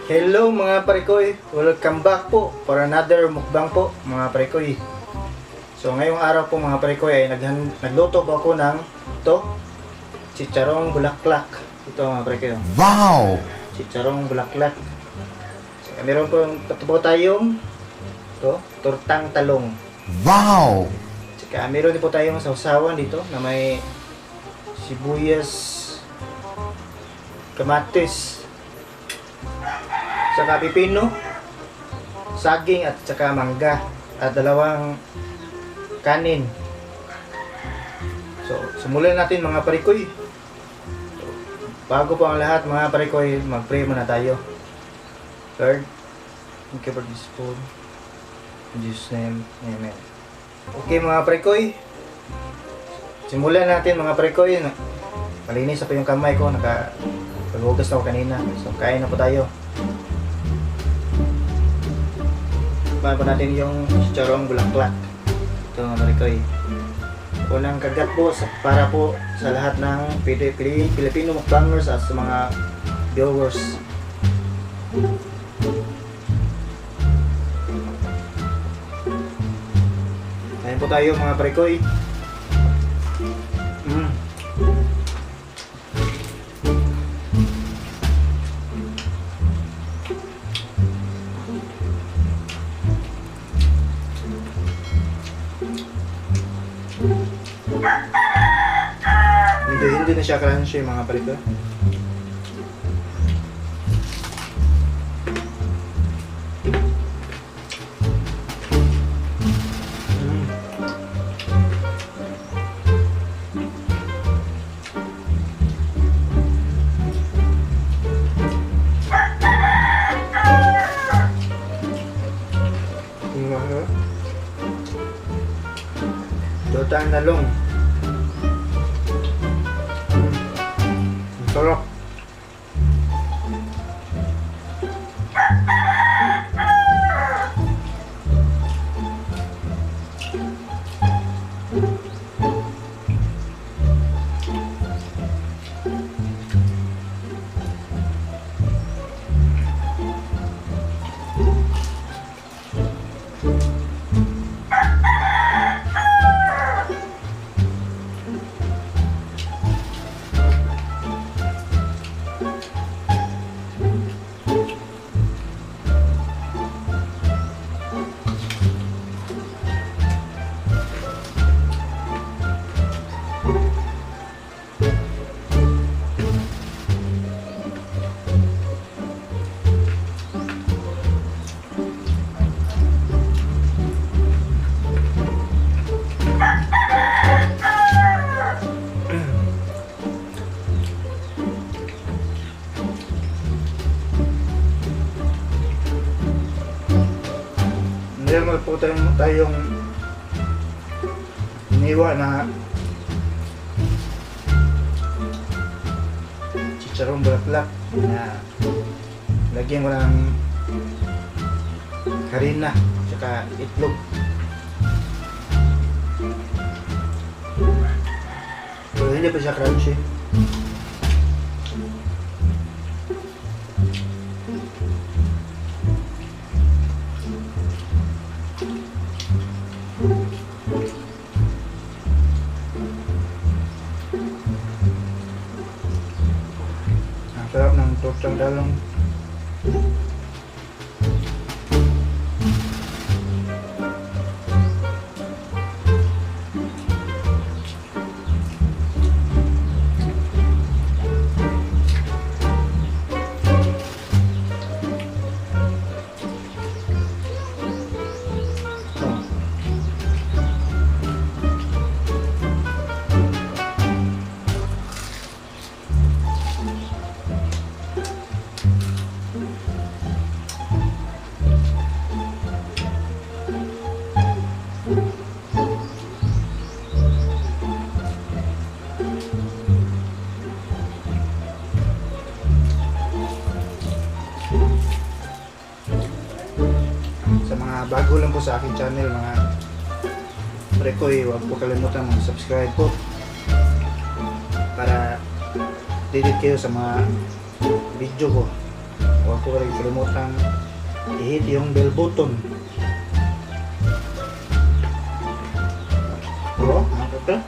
Hello mga parekoy, welcome back po for another mukbang po mga parekoy. So ngayong araw po mga parekoy ay nagluto po ako ng ito, chicharong bulaklak. Ito mga parekoy. Wow! Chicharong bulaklak. So meron po tayong ito, tortang talong. Wow! Tsaka meron din po tayong sausawan dito na may sibuyas, kamatis, saka pipino, saging at saka mangga at dalawang kanin. So, simulan natin mga parikoy. So, bago po ang lahat mga parikoy, mag-pray muna tayo. Lord, thank you for this food. In Jesus' name, Amen. Okay mga parikoy, simulan natin mga parikoy. Malinis na po yung kamay ko, naghugas na ako kanina. So, kain na po tayo. Kumain po natin yung chicharong bulaklak. Ito mga marikoy. Unang kagat po para po sa lahat ng Filipino mukbangers at sa mga viewers. Kain po tayo mga marikoy. Hindi na siya crunchy mga parito. Tortang talong. Sarap. Meron po tayong iniwa na chicharong bulaklak na lagyan ko ng harina tsaka itlog. So hindi pa siya crunchy. Ang sarap ng tortang talong. Sa mga bago lang po sa aking channel, mga prekoy, huwag po kalimutan mag-subscribe po para updated kayo sa mga video ko. Huwag ko rin kalimutang i-hit yung bell button. Oo, nakita.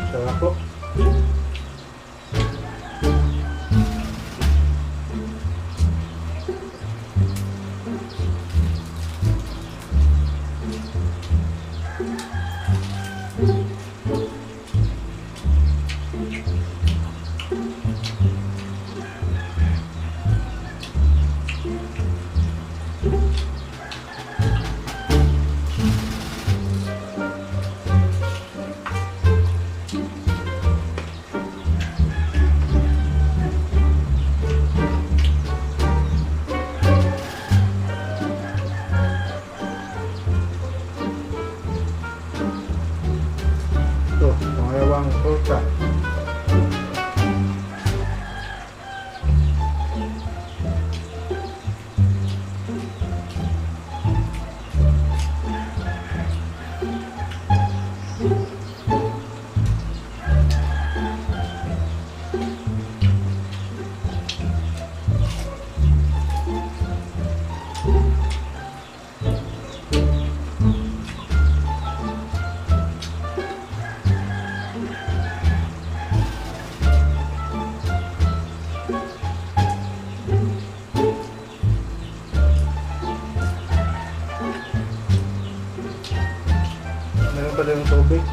Sarap po. Ito, pangalawang torta. Meron pala yung tubig.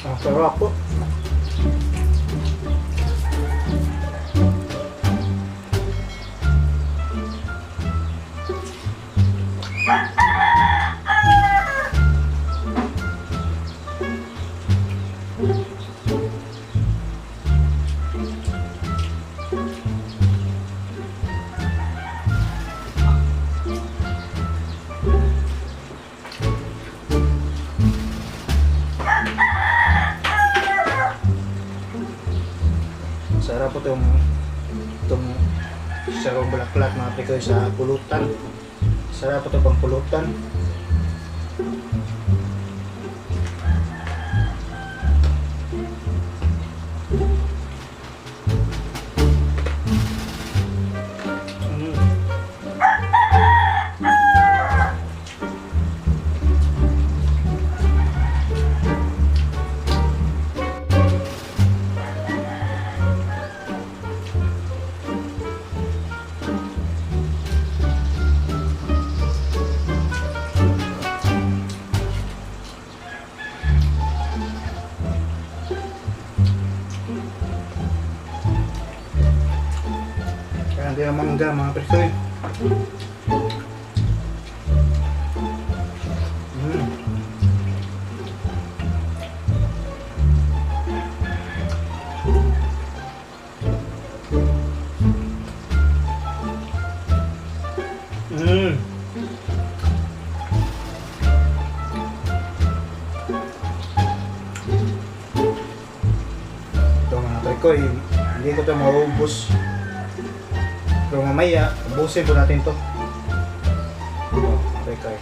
Ang sarap po. Sarap po itong sarong bulaklak mga prikoy sa pulutan. Sarap po ito pang pulutan. Kaya hindi ang mangga mga prikoy. Ito mga prikoy, hindi ko ito maubos. Pero mamaya, ubusin po natin to. Okay.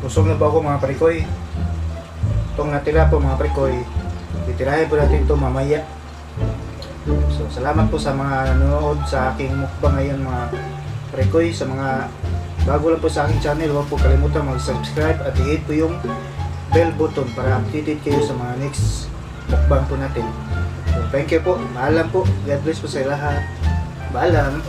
busog na ba ako mga parikoy? Itong natira po mga parikoy, titirahin po natin ito mamaya. So salamat po sa mga nanonood sa aking mukbang ngayon mga parikoy. Sa mga bago lang po sa aking channel, huwag po kalimutan mag-subscribe at i-hit po yung bell button para updated kayo sa mga next mukbang po natin. So thank you po, paalam po, God bless po sa lahat, paalam.